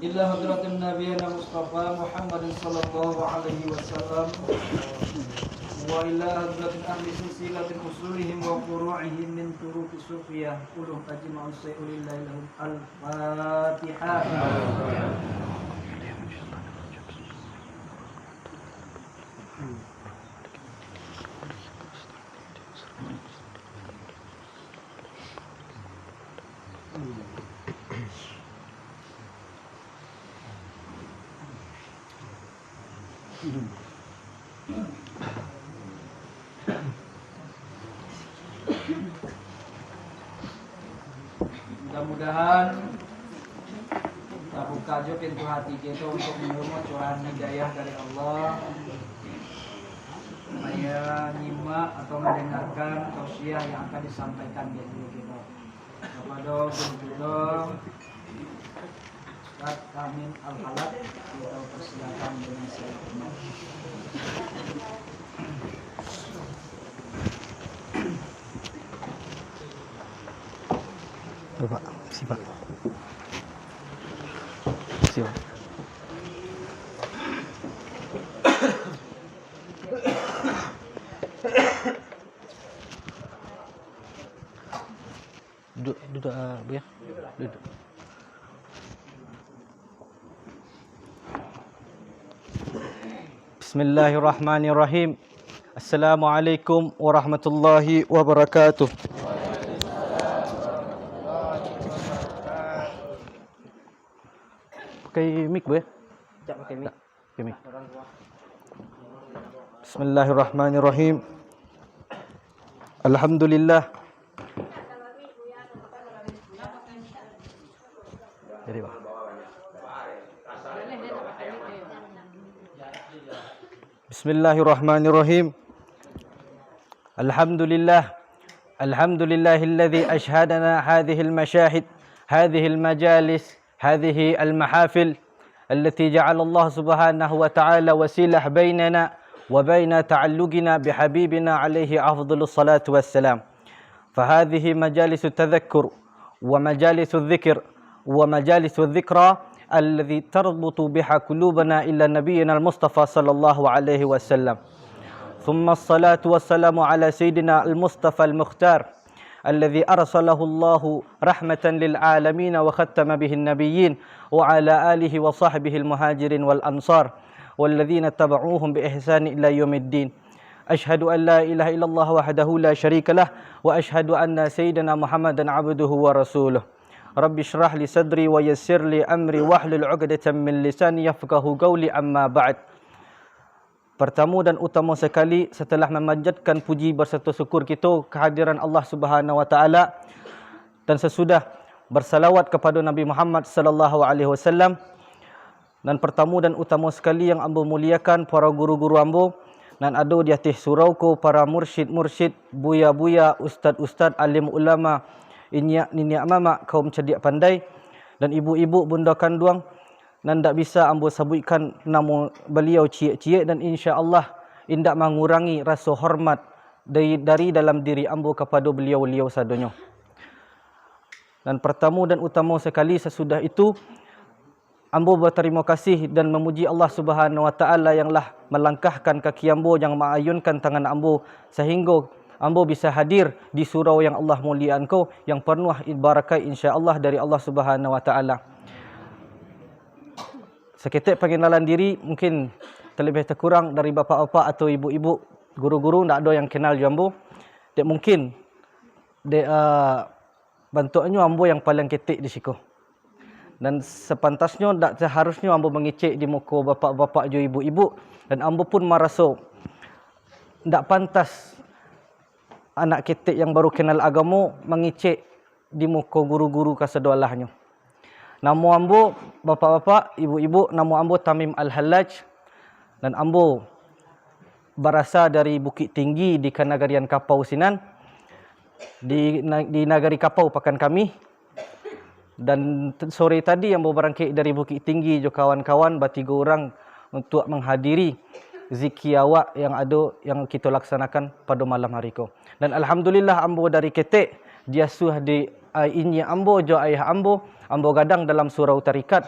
إلى حضرة نبينا مصطفى محمد صلى الله عليه وسلم وإلى حضرة أهل سلسلة أصولهم وفروعهم من طرق الصوفية كلهم أجمعون سيئوا لله لهم الفاتحة. Mudah-mudahan kita buka aja pintu hati kita untuk menerima curahan hidayah dari Allah, supaya nyimak atau mendengarkan tausiah yang akan disampaikan di guru kita kepada guru kita Ustaz Amin Al-Halad. Kita persilakan dengan segenap. Pak, Pak. Siap. Duduk Bu ya. Duduk. Bismillahirrahmanirrahim. Assalamualaikum warahmatullahi wabarakatuh. Pakai mic Bu ya? Tak pakai mic. Pakai mic. Bismillahirrahmanirrahim. Alhamdulillah. Jadi Pak. Bismillahirrahmanirrahim. Alhamdulillah. Alhamdulillahilladzi ashhadana hadhihi al-mashahid, hadhihi al-majalis, هذه المحافل التي جعل الله سبحانه وتعالى وسيلة بيننا وبين تعلقنا بحبيبنا عليه أفضل الصلاة والسلام. فهذه مجالس التذكر ومجالس الذكر ومجالس الذكرى الذي تربط بها قلوبنا إلى نبينا المصطفى صلى الله عليه وسلم. ثم الصلاة والسلام على سيدنا المصطفى المختار الذي أرسله الله رحمة للعالمين وختم به النبيين وعلى آله وصحبه المهاجرين والأنصار والذين اتبعوهم بإحسان إلى يوم الدين. أشهد أن لا إله إلا الله وحده لا شريك له وأشهد أن سيدنا محمدا عبده ورسوله. رب اشرح لي صدري ويسر لي أمري واحلل عقدة من لساني يفقه قولي. أما بعد. Pertama dan utama sekali, setelah memanjatkan puji berserta syukur kita kehadiran Allah Subhanahu wa taala dan sesudah bersalawat kepada Nabi Muhammad sallallahu alaihi wasallam, dan pertama dan utama sekali yang ambo muliakan para guru-guru ambo dan ada di atas surau ko para mursyid-mursyid, buya-buya, ustaz-ustaz, alim ulama, inyak ninik mama, kaum cerdik pandai, dan ibu-ibu bunda kandung. Dan tak bisa ambo sebutkan nama beliau cik-cik, dan insya-Allah indak mengurangi rasa hormat dari dalam diri ambo kepada beliau-beliau sadonyo. Dan pertama dan utama sekali sesudah itu ambo berterima kasih dan memuji Allah Subhanahu wa taala yang lah melangkahkan kaki ambo, yang mengayunkan tangan ambo sehingga ambo bisa hadir di surau yang Allah muliakan ko, yang penuh barakat insya-Allah dari Allah Subhanahu wa taala. Seketik pengenalan diri, mungkin terlebih terkurang dari bapa-bapa atau ibu-ibu, guru-guru tak ada yang kenal jambo. Dek mungkin dek bentuknya ambo yang paling ketik di siku. Dan sepantasnya tak seharusnya ambo mengecek di muka bapa-bapa jo ibu-ibu, dan ambo pun merasa tak pantas anak ketik yang baru kenal agama mengecek di muka guru-guru kasedolahnya. Nama ambo bapa-bapa, ibu-ibu, nama ambo Tamim Al-Hallaj, dan ambo berasal dari Bukit Tinggi di Kanagarian Kapau Sinan, di Nagari Kapau pakan kami. Dan sore tadi ambo berangkit dari Bukit Tinggi jo kawan-kawan bertiga orang untuk menghadiri zikir awak yang ada yang kita laksanakan pada malam hari ko. Dan alhamdulillah ambo dari ketek dia suh di ini ambo jo ayah ambo gadang dalam surau tarikat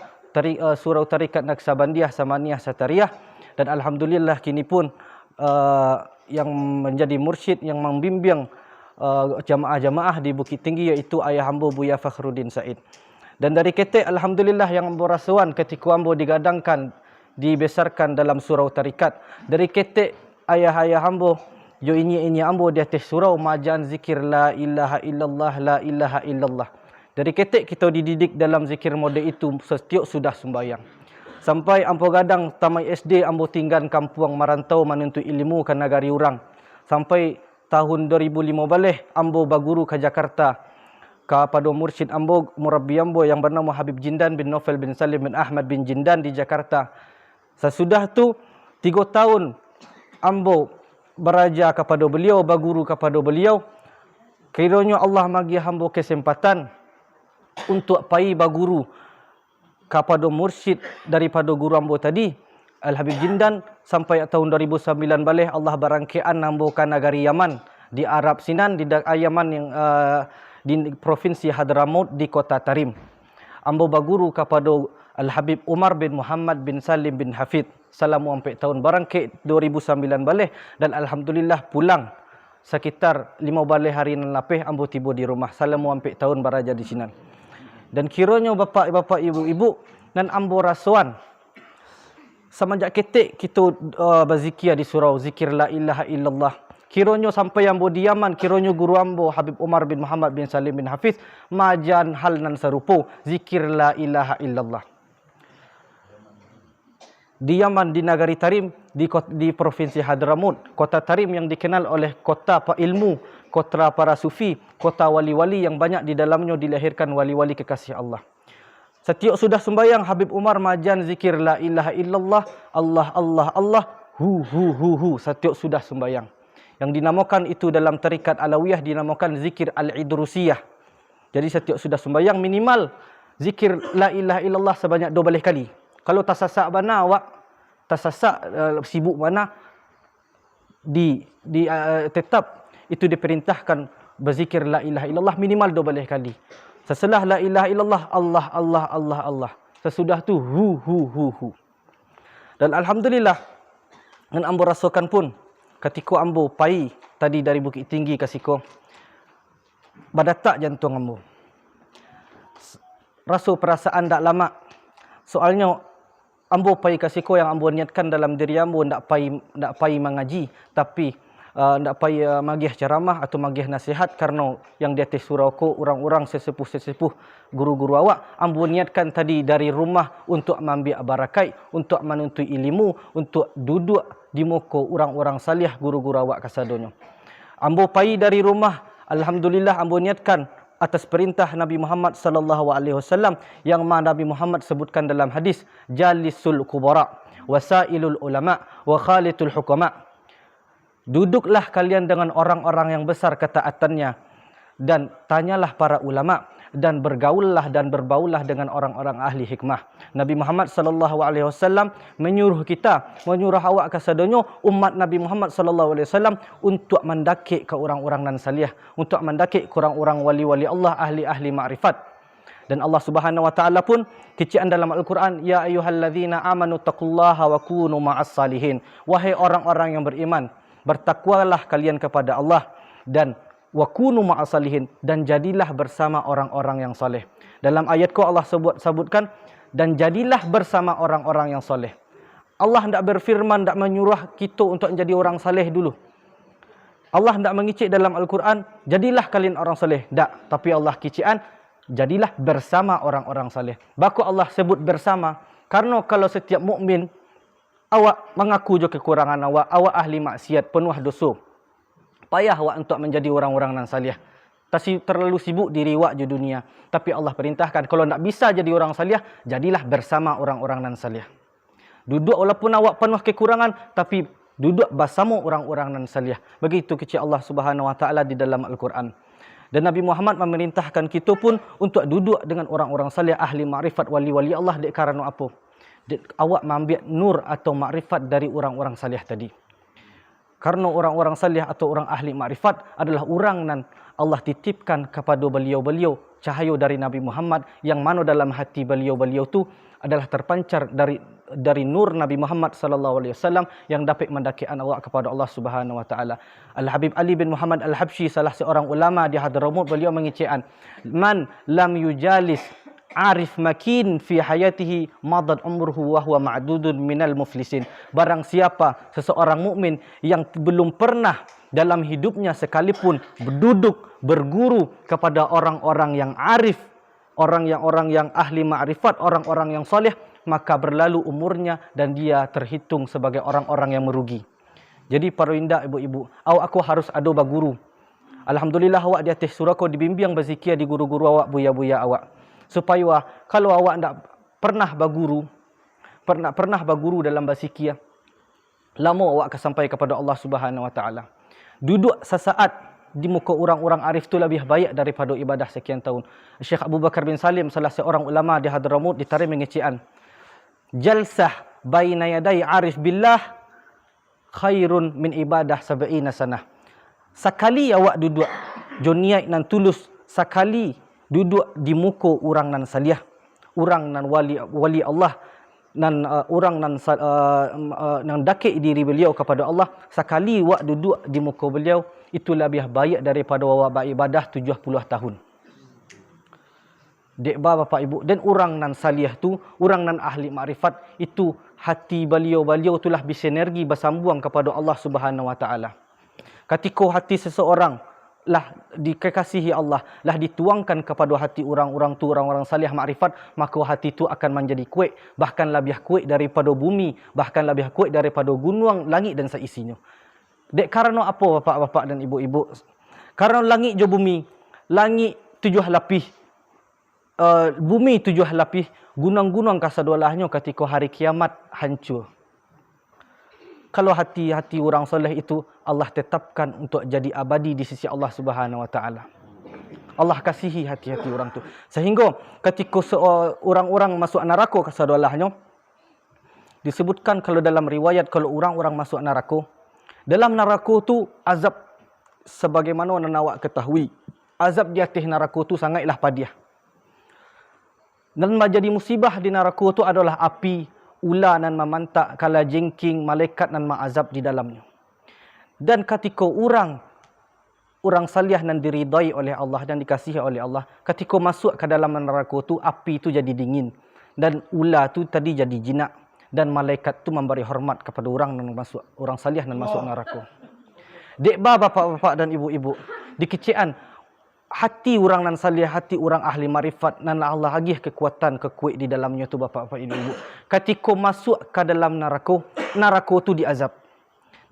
surau tarikat Naqsabandiyah Samaniyah Satariyah, dan alhamdulillah kini pun yang menjadi mursyid yang membimbing jamaah-jamaah di Bukit Tinggi iaitu ayah hamba Buya Fakhruddin Said. Dan dari ketek alhamdulillah yang ambo rasuan ketika ambo digadangkan dibesarkan dalam surau tarikat. Dari ketek ayah-ayah ambo yo ini ambo di atas surau majaan zikir la ilaha illallah la ilaha illallah. Dari ketek kita dididik dalam zikir mode itu setiap sudah sembahyang. Sampai ambo gadang tamai SD ambo tinggal kampung merantau menuntut ilmu ke negari orang. Sampai tahun 2015 ambo baguru ke Jakarta kepada mursyid ambo, murabbi ambo yang bernama Habib Jindan bin Novel bin Salim bin Ahmad bin Jindan di Jakarta. Sesudah tu 3 tahun ambo beraja kepada beliau, baguru kepada beliau. Kiranya Allah bagi ambo kesempatan untuk pai baguru kepada mursyid daripada guru ambo tadi, Al-Habib Jindan, sampai tahun 2009 balik Allah barangkian ambo ke negari Yaman di Arab Sinan, di Yaman yang di provinsi Hadramaut di kota Tarim. Ambo baguru kepada Al-Habib Umar bin Muhammad bin Salim bin Hafid selama 4 tahun. Barangkit 2009 balik dan alhamdulillah pulang sekitar 5 balik hari nan lapih ambo tiba di rumah selama 4 tahun beraja di sini. Dan kiranya bapak-bapak, ibu-ibu dan ambo rasuan semenjak ketik kita berzikir di surau zikir la ilaha illallah. Kiranya sampai ambo di Yaman, kiranya guru ambo Habib Umar bin Muhammad bin Salim bin Hafiz majan hal nan serupa zikir la ilaha illallah. Di Yaman, di negari Tarim, di provinsi Hadramaut, kota Tarim yang dikenal oleh kota ilmu, kota para sufi, kota wali-wali yang banyak di dalamnya dilahirkan wali-wali kekasih Allah. Setiap sudah sembahyang Habib Umar majan zikir la ilaha illallah, Allah Allah Allah, hu. Setiap sudah sembahyang. Yang dinamakan itu dalam tarikat Alawiyah dinamakan zikir al-idrusiyah. Jadi setiap sudah sembahyang minimal zikir la ilaha illallah sebanyak 12 kali. Kalau tersasak mana awak, tersasak sibuk mana, tetap itu diperintahkan berzikir la ilaha illallah minimal 12 kali. Setelah la ilaha illallah Allah Allah Allah Allah. Sesudah tu hu. Dan alhamdulillah dan ambo rasakan pun ketika ambo pai tadi dari Bukit Tinggi ke siko badatak jantung ambo. Rasa perasaan tak lama. Soalnya ambo pai ke siko yang ambo niatkan dalam diri ambo ndak pai mengaji, tapi ndak pai magih ceramah atau magih nasihat karena yang di atas surau ko orang-orang sesepuh guru-guru awak ambo niatkan tadi dari rumah untuk mengambil barakai, untuk menuntut ilmu, untuk duduk di muka orang-orang salih guru-guru awak kasadonyo. Ambo pai dari rumah, alhamdulillah ambo niatkan atas perintah Nabi Muhammad sallallahu alaihi wasallam yang Nabi Muhammad sebutkan dalam hadis jalisul kubara wasailul ulama wa khalitul hukama. Duduklah kalian dengan orang-orang yang besar ketaatannya dan tanyalah para ulama dan bergaullah dan berbaulah dengan orang-orang ahli hikmah. Nabi Muhammad sallallahu alaihi wasallam menyuruh awak kasadonyo umat Nabi Muhammad sallallahu alaihi wasallam untuk mendaki ke orang-orang nan salih, untuk mendaki ke orang-orang wali-wali Allah, ahli-ahli makrifat. Dan Allah Subhanahu wa taala pun kecian dalam Al-Quran, ya ayyuhalladzina amanu taqullaha wa kunu ma'as salihin. Wahai orang-orang yang beriman, bertakwalah kalian kepada Allah dan wa kunu ma'as salihin, dan jadilah bersama orang-orang yang soleh. Dalam ayatku Allah sebutkan dan jadilah bersama orang-orang yang soleh. Allah tidak berfirman, tidak menyuruh kita untuk menjadi orang saleh dulu. Allah tidak mengicik dalam Al-Quran, jadilah kalian orang saleh. Tak, tapi Allah kician, jadilah bersama orang-orang saleh. Baku Allah sebut bersama, karena kalau setiap mukmin awak mengaku je kekurangan awak ahli maksiat, penuh dosa. Payah awak untuk menjadi orang-orang nan salih. Terlalu sibuk diri awak di dunia. Tapi Allah perintahkan, kalau tak bisa jadi orang salih, jadilah bersama orang-orang nan salih. Duduk walaupun awak penuh kekurangan, tapi duduk bersama orang-orang nan salih. Begitu kecil Allah Subhanahu wa taala di dalam Al-Quran. Dan Nabi Muhammad memerintahkan kita pun untuk duduk dengan orang-orang salih, ahli makrifat, wali-wali Allah. Kerana apa? Awak mengambil nur atau makrifat dari orang-orang salih tadi. Karena orang-orang salih atau orang ahli makrifat adalah orang yang Allah titipkan kepada beliau-beliau cahaya dari Nabi Muhammad, yang mana dalam hati beliau tu adalah terpancar dari nur Nabi Muhammad sallallahu alaihi wasallam yang dapat mendakikan awak kepada Allah Subhanahu wa taala. Al-Habib Ali bin Muhammad Al-Habsyi, salah seorang ulama di Hadramut, beliau mengicikkan, man lam yujalis arif makin fi hayatihi madad umruhu wa huwa ma'dudun minal muflisin. Barang siapa seseorang mukmin yang belum pernah dalam hidupnya sekalipun berduduk berguru kepada orang-orang yang arif, orang yang ahli ma'rifat, orang-orang yang soleh, maka berlalu umurnya dan dia terhitung sebagai orang-orang yang merugi. Jadi para indah ibu-ibu, aku harus ada baguru. Alhamdulillah awak di atas surau dibimbing berzikir di guru-guru awak, buya-buya awak. Supaya kalau awak tak pernah baguru dalam berzikir, lama awak akan sampai kepada Allah Subhanahu wa taala. Duduk sesaat di muka orang-orang arif itu lebih baik daripada ibadah sekian tahun. Syekh Abu Bakar bin Salim, salah seorang ulama di Hadramut, ditarik mengicikkan, jalsah baina yaday arif billah khairun min ibadah 70 sanah. Sekali awak duduk joniat nan tulus, sekali duduk di muka orang nan salih, orang nan wali Allah, nan orang nan dakik diri beliau kepada Allah, sekali awak duduk di muka beliau itu lebih baik daripada awak beribadah 70 tahun. Dek Bapak Ibu, dan orang nan salih tu, orang nan ahli makrifat itu, hati beliau itulah bersinergi bersambung kepada Allah Subhanahu wa taala. Ketika hati seseorang lah dikasihi Allah, lah dituangkan kepada hati orang-orang tu, orang-orang salih makrifat, maka hati itu akan menjadi kuat, bahkan lebih kuat daripada bumi, bahkan lebih kuat daripada gunung, langit dan seisinya. Dek karena apa bapak-bapak dan ibu-ibu? Karena langit je bumi, langit 7 lapis, bumi 7 lapis, gunung-gunung kasadolahnya ketika hari kiamat hancur. Kalau hati-hati orang soleh itu Allah tetapkan untuk jadi abadi di sisi Allah Subhanahu wa taala. Allah kasihi hati-hati orang tu. Sehingga ketika orang-orang masuk neraka kasadolahnya, disebutkan kalau dalam riwayat, kalau orang-orang masuk neraka, dalam neraka tu azab sebagaimana yang awak ketahui, azab di atas neraka tu sangatlah padiah. Dan menjadi musibah di neraka tu adalah api, ular nan memantak, kala jengking, malaikat nan mengazab di dalamnya. Dan ketika orang salih nan diridai oleh Allah dan dikasihi oleh Allah, ketika masuk ke dalam neraka tu, api tu jadi dingin, dan ular tu tadi jadi jinak, dan malaikat tu memberi hormat kepada orang nan masuk, orang salih nan masuk neraka. Dek bapak-bapak dan ibu-ibu, dikecian hati orang nan salih, hati orang ahli marifat, nan Allah agih kekuatan, kekuat di dalamnya tu bapak-bapak ibu-ibu. Ketika masuk ke dalam neraka, neraka tu diazab.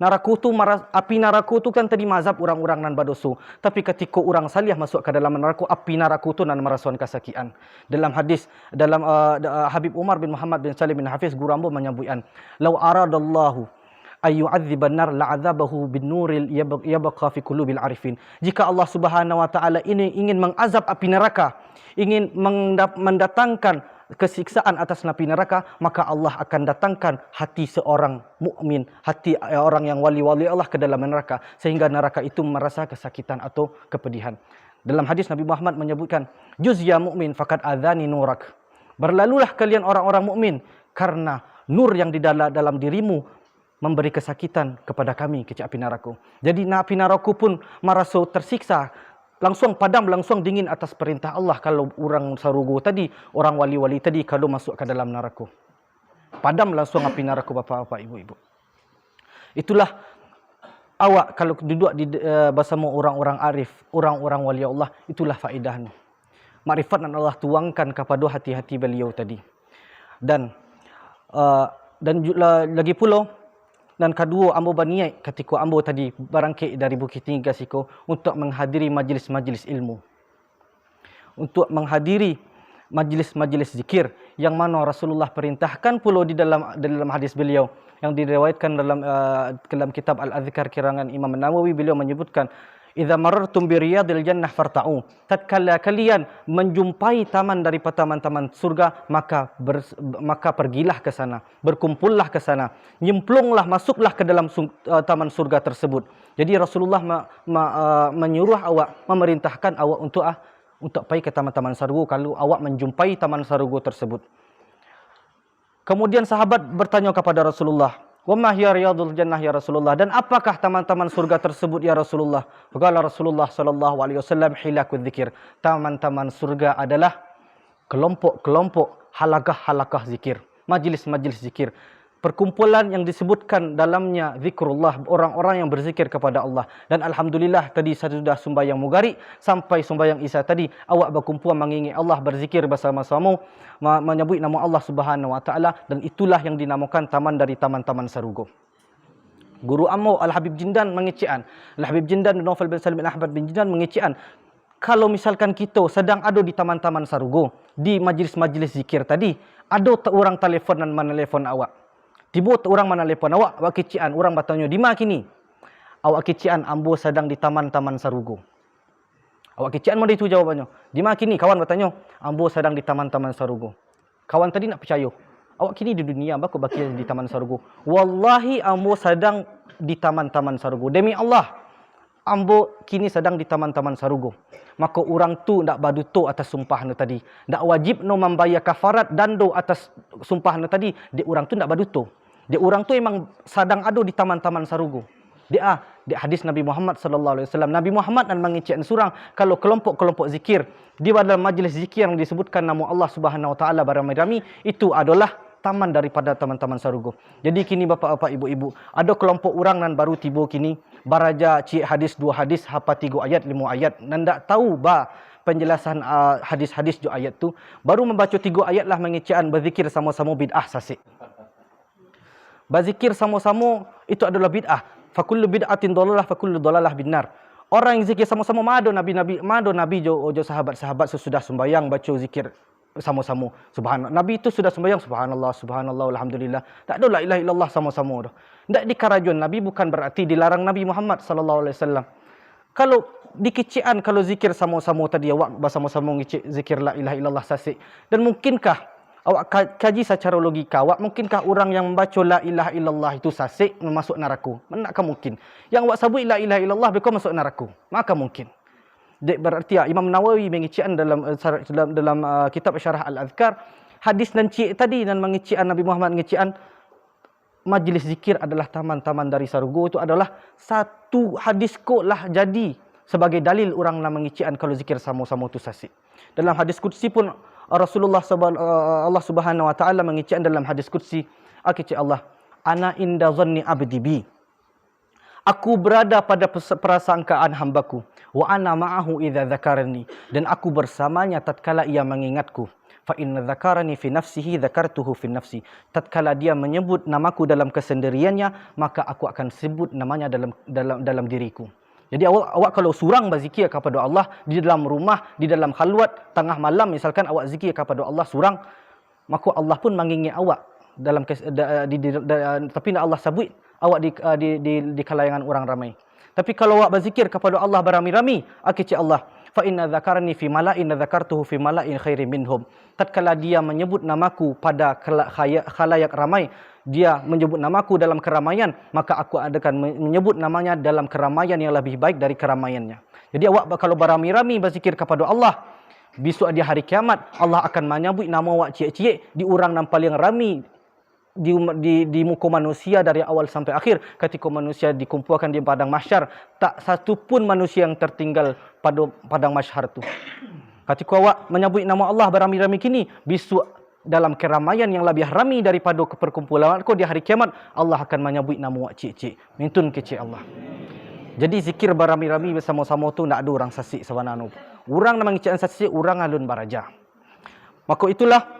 Neraka tu, api neraka tu kan tadi mazab orang-orang nan berdosa. Tapi ketika orang salih masuk ke dalam neraka, api neraka tu nan merasakan kesakitan. Dalam hadis, dalam Habib Umar bin Muhammad bin Salim bin Hafiz, guru ambo menyebutkan, "Lau aradallahu ayyu'adziban nar la'adzabahu bin nuril yabqa fi qulubil arifin." Jika Allah Subhanahu wa taala ini ingin mengazab api neraka, ingin mendatangkan kesiksaan atas api neraka, maka Allah akan datangkan hati seorang mukmin, hati orang yang wali-wali Allah ke dalam neraka, sehingga neraka itu merasa kesakitan atau kepedihan. Dalam hadis Nabi Muhammad menyebutkan, "Juz ya mukmin faqad adzani nurak." Berlalulah kalian orang-orang mukmin, karena nur yang di dalam dirimu memberi kesakitan kepada kami kecil api neraka. Jadi api neraka pun merasa tersiksa, langsung padam, langsung dingin atas perintah Allah. Kalau orang sarugo tadi, orang wali-wali tadi kalau masuk ke dalam neraka, padam langsung api neraka bapak-bapak ibu-ibu. Itulah awak kalau duduk bersama orang-orang arif, orang-orang wali Allah, itulah faedahnya. Makrifat yang Allah tuangkan kepada hati-hati beliau tadi. Dan lagi pula, dan kedua, ambo berniat ketika ambo tadi berangkit dari Bukit Tinggi Gasiko untuk menghadiri majlis-majlis ilmu, untuk menghadiri majlis-majlis zikir yang mana Rasulullah perintahkan pula di dalam hadis beliau yang diriwayatkan dalam kitab Al-Adhkar kirangan Imam Nawawi. Beliau menyebutkan, "Idza marartum bi riyadil jannah farta'u." Tatkala kalian menjumpai taman daripada taman-taman surga, maka pergilah ke sana, berkumpullah ke sana, nyemplunglah, masuklah ke dalam taman surga tersebut. Jadi Rasulullah menyuruh awak, memerintahkan awak untuk pergi ke taman-taman syurga kalau awak menjumpai taman syurga tersebut. Kemudian sahabat bertanya kepada Rasulullah, "Wa ma hiya riyadul jannah ya Rasulullah?" Dan apakah taman-taman surga tersebut ya Rasulullah? Qala Rasulullah sallallahu alaihi wasallam, "Hilakudz dzikir." Taman-taman surga adalah kelompok-kelompok halaqah-halaqah zikir, majlis-majlis zikir. Perkumpulan yang disebutkan dalamnya zikrullah, orang-orang yang berzikir kepada Allah. Dan alhamdulillah tadi saya sudah sembahyang mugharib sampai sembahyang isya tadi, awak berkumpul mengingat Allah, berzikir bersama-sama, menyebut nama Allah Subhanahu wa taala, dan itulah yang dinamakan taman dari taman-taman syurga. Guru Ammo Al-Habib Jindan mengecekkan, Al-Habib Jindan bin Naufal bin Salim bin Ahmad bin Jindan mengecekkan, kalau misalkan kita sedang ada di taman-taman syurga, di majlis-majlis zikir tadi, ada orang telefon dan menelefon awak. Tiba orang mana telefon awak, awak kecian, orang bertanya, "Di mana kini?" Awak kecian, "Ambo sedang di taman-taman syurga." Awak kecian mana itu jawabannya? "Di mana kini?" Kawan bertanya, "Ambo sedang di taman-taman syurga." Kawan tadi nak percaya, "Awak kini di dunia, aku baki di taman syurga." "Wallahi ambo sedang di taman-taman syurga. Demi Allah, ambo kini sedang di taman-taman syurga." Maka orang tu ndak baduto atas sumpahnya tadi. Ndak wajib no membayar kafarat dando atas sumpahnya tadi. Dia orang tu ndak baduto. Dia orang tu memang sedang ada di taman-taman syurga. Dia hadis Nabi Muhammad sallallahu alaihi wasallam. Nabi Muhammad dan mengecekkan surang kalau kelompok-kelompok zikir di dalam majlis zikir yang disebutkan nama Allah Subhanahu wa taala beramai-ramai, itu adalah taman daripada taman-taman syurga. Jadi kini bapa-bapa, ibu-ibu, ada kelompok orang nan baru tiba kini baraja cik hadis 2 hadis, hafal 3 ayat 5 ayat, nan tak tahu penjelasan hadis-hadis jo ayat tu, baru membaca 3 ayat lah mengecekkan berzikir sama-sama bid'ah sasik. Berzikir sama-sama itu adalah bid'ah. Fakullu bid'atin dalalah, fakullu dalalah binnar. Orang yang zikir sama-sama, mado nabi jo sahabat-sahabat sesudah sembahyang baca zikir sama-sama. Subhanallah. Nabi itu sudah sembahyang subhanallah, subhanallah, alhamdulillah. Tak ada la ilaha illallah sama-sama dah. Tak dikarajon Nabi bukan berarti dilarang Nabi Muhammad sallallahu alaihi wasallam. Kalau dikecian, kalau zikir sama-sama tadi awak bersama-sama ngicik zikir la ilaha illallah sasik. Dan mungkinkah awak kaji secara logika, awak mungkinkah orang yang membaca la ilaha illallah itu sasik masuk neraka? Manakah mungkin? Yang awak sebut la ilaha illallah bekau masuk neraka? Maka mungkin. Berarti Imam Nawawi mengecekkan dalam kitab Syarah Al-Azkar, hadis dan cik tadi dan mengecekkan Nabi Muhammad mengecekkan majlis zikir adalah taman-taman dari syurga, itu adalah satu hadis kok lah jadi sebagai dalil orang nak mengecekkan kalau zikir sama-sama itu sasik. Dalam hadis qudsi pun Allah Subhanahu wa taala mengecekkan dalam hadis qudsi, akicik Allah, "Ana inda dhanni abdi bi." Aku berada pada prasangkaan hambaku. Wa ana ma'ahu idza dzakarani. Dan aku bersamanya tatkala ia mengingatku. Fa inna dzakarani fi nafsihi dzakartuhu fi nafsi. Tatkala dia menyebut namaku dalam kesendiriannya, maka aku akan sebut namanya dalam diriku. Jadi awak kalau surang berzikir kepada Allah di dalam rumah, di dalam khalwat, tengah malam misalkan awak zikir kepada Allah surang, maka Allah pun mengingat awak dalam tapi Allah sebut awak di kalangan orang ramai. Tapi kalau awak berzikir kepada Allah beramai-ramai, akicik Allah, fa inna dzakarani fi mala'in dzakartuhu fi mala'in khairin minhum. Tatkala dia menyebut namaku pada khalayak ramai, dia menyebut namaku dalam keramaian, maka aku akan menyebut namanya dalam keramaian yang lebih baik dari keramaiannya. Jadi awak kalau beramai-ramai berzikir kepada Allah, besok di hari kiamat Allah akan menyebut nama awak cik-cik di orang yang paling ramai di muka manusia dari awal sampai akhir. Ketika manusia dikumpulkan di padang mahsyar, tak satu pun manusia yang tertinggal pada padang mahsyar tu. Ketika awak menyebut nama Allah beramai-ramai kini, besok dalam keramaian yang lebih ramai daripada perkumpulan kau di hari kiamat, Allah akan menyebut nama awak cik-cik. Mintun kecik Allah. Jadi zikir beramai-ramai bersama-sama tu nak ada orang sasik sebenarnya. Orang nak mengicik sasik, orang alun baraja. Maka itulah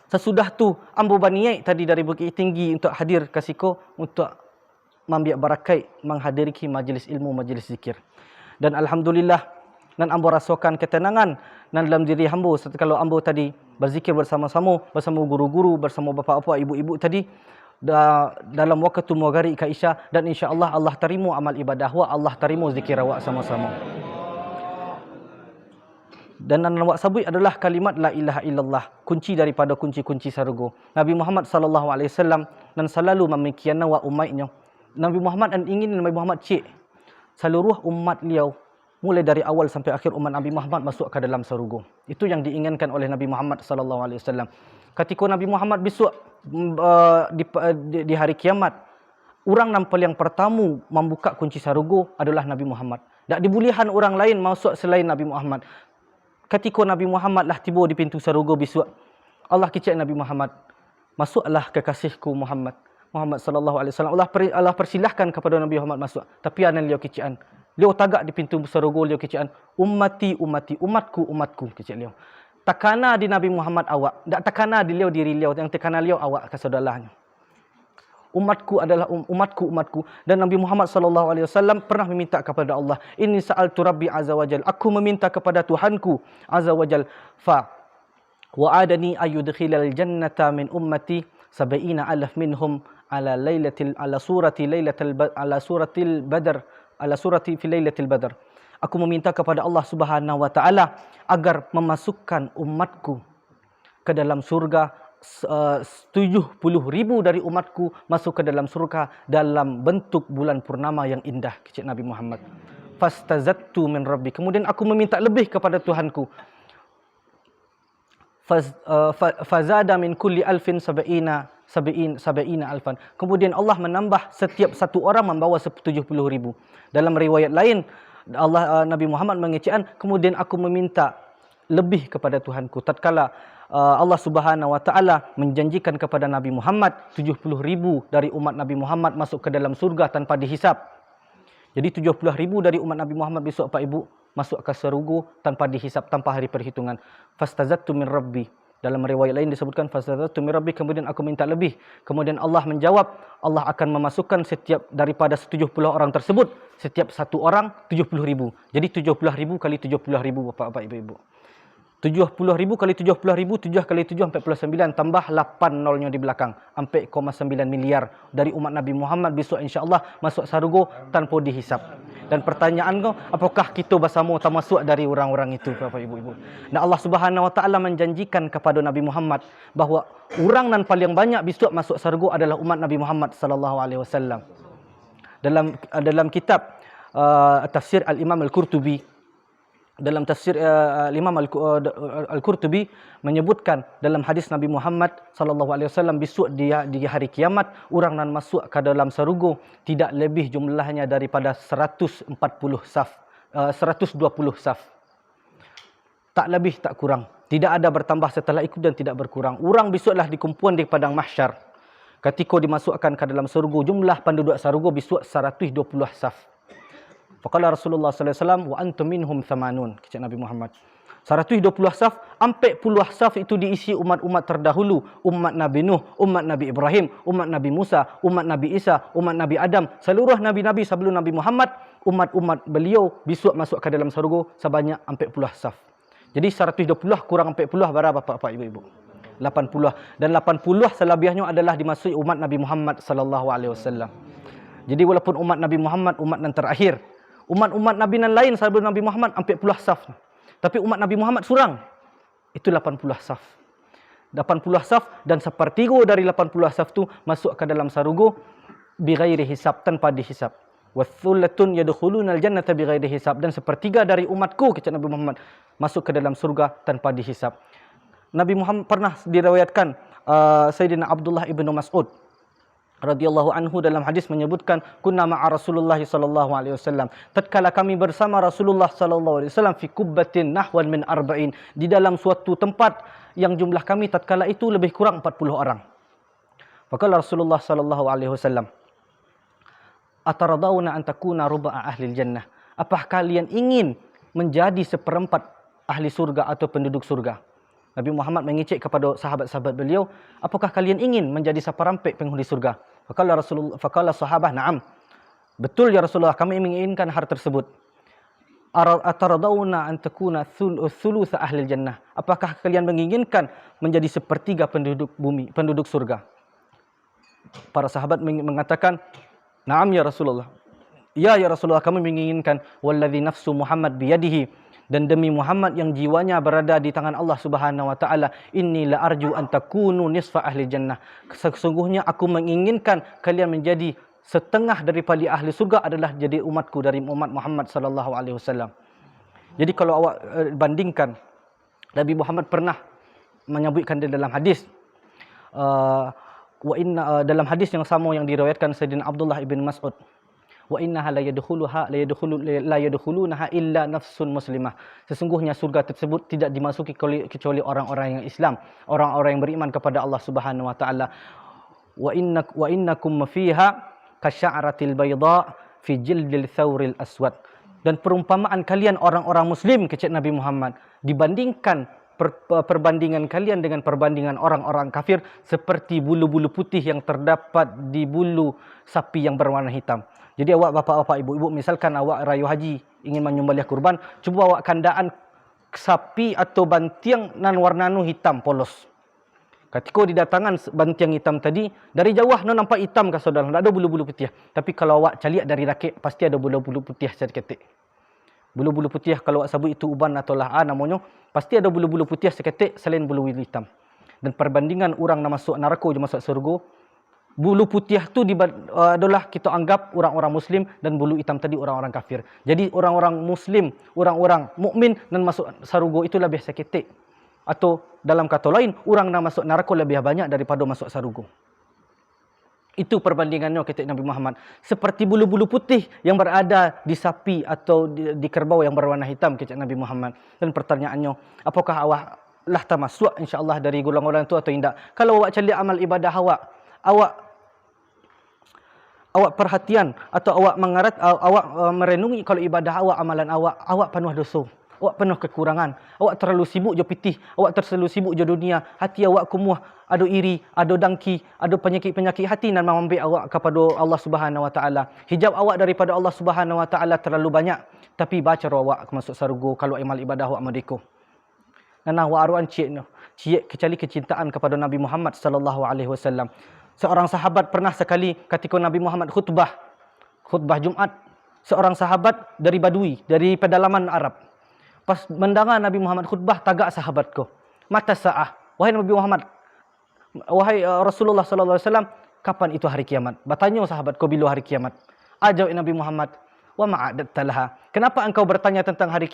sesudah tu ambo baniai tadi dari Bukit Tinggi untuk hadir ke siko untuk membiak barakai menghadiri majlis ilmu, majlis zikir. Dan alhamdulillah nan ambo rasakan ketenangan nan dalam diri ambo kalau ambo tadi berzikir bersama-sama bersama guru-guru, bersama bapa-bapa, ibu-ibu tadi dalam waktu maghrib ke isya, dan insya-Allah Allah terima amal ibadah wa, Allah terima zikir awak sama-sama. Dan yang awak sebut adalah kalimat la ilaha illallah, kunci daripada kunci-kunci syurga. Nabi Muhammad sallallahu alaihi wasallam dan selalu memikian wa umatnya. Nabi Muhammad dan ingin Nabi Muhammad cik seluruh umat beliau mulai dari awal sampai akhir umat Nabi Muhammad masuk ke dalam syurga. Itu yang diinginkan oleh Nabi Muhammad sallallahu alaihi wasallam. Ketika Nabi Muhammad besok di hari kiamat, orang yang pertama membuka kunci syurga adalah Nabi Muhammad. Tak dibolehan orang lain masuk selain Nabi Muhammad. Ketika Nabi Muhammad lah tiba di pintu syurga besok, Allah kecek Nabi Muhammad, masuklah kekasihku Muhammad sallallahu alaihi wasallam. Allah persilahkan kepada Nabi Muhammad masuk. Tapi anan liau kecian. Liau tagak di pintu syurga, liau kecian, ummati, umatku kecek liau. Takana di Nabi Muhammad awak, tak takana di liau diri liau, yang takana liau awak ke saudaranya. Umatku adalah umatku, dan Nabi Muhammad sallallahu alaihi wasallam pernah meminta kepada Allah, inni sa'altu rabbi azza wajal, aku meminta kepada Tuhanku azza wajal, fa wa'adani ayyudkhilal jannata min ummati 70,000 minhum ala surati fi lailatul badr. Aku meminta kepada Allah Subhanahu wa taala agar memasukkan umatku ke dalam surga, 70,000 dari umatku masuk ke dalam surga dalam bentuk bulan purnama yang indah, kecik Nabi Muhammad. Fastazattu min rabbi. Kemudian aku meminta lebih kepada Tuhanku. Fazada min kulli alfin sab'ina alfan. Kemudian Allah menambah setiap satu orang membawa 70,000. Dalam riwayat lain Nabi Muhammad mengecekkan, kemudian aku meminta lebih kepada Tuhanku. Tatkala Allah Subhanahu wa taala menjanjikan kepada Nabi Muhammad 70,000 dari umat Nabi Muhammad masuk ke dalam surga tanpa dihisap. Jadi 70,000 dari umat Nabi Muhammad besok Pak Ibu masuk ke surga tanpa dihisap, tanpa hari perhitungan. Fastazattu min rabbi. Dalam riwayat lain disebutkan fastazattu min rabbi, kemudian aku minta lebih. Kemudian Allah menjawab, Allah akan memasukkan setiap daripada 70 orang tersebut, setiap satu orang 70,000. Jadi 70,000 kali 70,000 Bapak-bapak Ibu-ibu. 70,000 kali 70,000, 7 kali 7 49, tambah 8 nolnya di belakang, 4,9 miliar dari umat Nabi Muhammad besok insya-Allah masuk surga tanpa dihisap. Dan pertanyaan kau, apakah kita bersama termasuk dari orang-orang itu Bapak Ibu-ibu? Dan Allah Subhanahu wa taala menjanjikan kepada Nabi Muhammad bahawa orang yang paling banyak besok masuk surga adalah umat Nabi Muhammad sallallahu alaihi wasallam. Dalam kitab tafsir Al-Imam Al-Qurtubi, dalam tafsir Imam Al-Qurtubi menyebutkan dalam hadis Nabi Muhammad sallallahu alaihi wasallam besok di hari kiamat orang nan masuk ke dalam syurga tidak lebih jumlahnya daripada 120 saf. Tak lebih tak kurang. Tidak ada bertambah setelah itu dan tidak berkurang. Orang besoklah dikumpulkan di padang mahsyar. Ketika dimasukkan ke dalam syurga, jumlah penduduk syurga besok 120 saf. Faqala Rasulullah sallallahu alaihi wasallam wa antum minhum thamanun, kata Nabi Muhammad. 120 saf, 40 saf itu diisi umat-umat terdahulu, umat Nabi Nuh, umat Nabi Ibrahim, umat Nabi Musa, umat Nabi Isa, umat Nabi Adam, seluruh nabi-nabi sebelum Nabi Muhammad, umat-umat beliau besok masuk ke dalam syurga sebanyak 40 saf. Jadi 120 kurang 40 berapa Bapak Ibu-ibu? 80. Dan 80 selebihnya adalah dimasuki umat Nabi Muhammad sallallahu alaihi wasallam. Jadi walaupun umat Nabi Muhammad umat yang terakhir, umat-umat Nabi yang lain sebelum Nabi Muhammad 40 saf. Tapi umat Nabi Muhammad surang. Itu 80 saf. 80 saf dan sepertiga dari 80 saf itu masuk ke dalam syurga bighairi hisab, tanpa dihisab. Wathullatun yadkhulunal jannata bighairi hisab, dan sepertiga dari umatku kata Nabi Muhammad masuk ke dalam surga tanpa dihisab. Nabi Muhammad pernah diriwayatkan Sayyidina Abdullah ibnu Mas'ud radhiyallahu anhu dalam hadis menyebutkan kunna ma'a Rasulullah sallallahu alaihi wasallam, tatkala kami bersama Rasulullah sallallahu alaihi wasallam fi kubbatin nahwan min arba'in, di dalam suatu tempat yang jumlah kami tatkala itu lebih kurang 40 orang. Faqala Rasulullah sallallahu alaihi wasallam, ataradawna an takuna ruba'a ahli jannah, apakah kalian ingin menjadi seperempat ahli surga atau penduduk surga? Nabi Muhammad mengecek kepada sahabat-sahabat beliau, apakah kalian ingin menjadi seperempat penghuni surga? Faqala sahabah, na'am. Betul ya Rasulullah, kami menginginkan hal tersebut. Ataradawna an takuna thulutha ahli jannah, apakah kalian menginginkan menjadi sepertiga penduduk bumi, penduduk surga? Para sahabat mengatakan, na'am ya Rasulullah. Ya Rasulullah, kami menginginkan. Walladzi nafsu Muhammad biyadihi, dan demi Muhammad yang jiwanya berada di tangan Allah Subhanahu wa taala, inni la arju an takunu nisfa ahli jannah, sesungguhnya aku menginginkan kalian menjadi setengah daripada ahli surga adalah jadi umatku dari umat Muhammad sallallahu alaihi wasallam. Jadi kalau awak bandingkan, Nabi Muhammad pernah menyebutkan di dalam hadis, dalam hadis yang sama yang diriwayatkan Sayyidina Abdullah ibn Mas'ud, wa innaha la yadkhulunaha illa nafsun muslimah. Sesungguhnya surga tersebut tidak dimasuki kecuali orang-orang yang Islam, orang-orang yang beriman kepada Allah Subhanahu wa taala. Wa innakum fiha kasya'ratil bayda fi jildil thawril aswad. Dan perumpamaan kalian orang-orang muslim, kata Nabi Muhammad, dibandingkan perbandingan kalian dengan perbandingan orang-orang kafir seperti bulu-bulu putih yang terdapat di bulu sapi yang berwarna hitam. Jadi awak bapak-bapak, ibu-ibu, misalkan awak rayu haji ingin menyembelih kurban, cuba awak kandaan sapi atau bantiang nan warna nu hitam polos. Ketika didatangan bantiang hitam tadi, dari jauh nu nampak hitam ke saudara, tak ada bulu-bulu putih. Tapi kalau awak caliak dari rakit, pasti ada bulu-bulu putih seketik. Bulu-bulu putih kalau awak sabut itu uban atau la'a namanya, pasti ada bulu-bulu putih seketik selain bulu hitam. Dan perbandingan orang nak masuk neraka je masuk surga, bulu putih tu adalah kita anggap orang-orang muslim dan bulu hitam tadi orang-orang kafir. Jadi orang-orang muslim, orang-orang mukmin dan masuk surga itu lebih seketik. Atau dalam kata lain, orang nak masuk neraka lebih banyak daripada masuk surga. Itu perbandingannya kata Nabi Muhammad. Seperti bulu-bulu putih yang berada di sapi atau di kerbau yang berwarna hitam, kata Nabi Muhammad. Dan pertanyaannya, apakah awak lah termasuk insya-Allah dari golongan itu atau tidak? Kalau awak cari amal ibadah awak perhatian atau awak merenungi kalau ibadah awak, amalan awak penuh dosa. Awak penuh kekurangan. Awak terlalu sibuk je pitih. Awak terlalu sibuk je dunia. Hati awak kumuh. Ada iri, ada dangki, ada penyakit-penyakit hati dan mengambil awak kepada Allah Subhanahu wa taala. Hijab awak daripada Allah Subhanahu wa taala terlalu banyak. Tapi baca awak masuk surga kalau amal ibadah awak merdeka. Nana awak aruan cik kecuali kecintaan kepada Nabi Muhammad sallallahu alaihi wasallam. Seorang sahabat pernah sekali ketika Nabi Muhammad khutbah Jumat, seorang sahabat dari Badui, dari pedalaman Arab. Pas mendengar Nabi Muhammad khutbah, tagak sahabatku. Mata sa'ah. Wahai Nabi Muhammad, wahai Rasulullah sallallahu alaihi wasallam, kapan itu hari kiamat? Bertanya sahabatku bila hari kiamat. Ajab Nabi Muhammad, wa ma'adatta laha. Kenapa engkau bertanya tentang hari kiamat?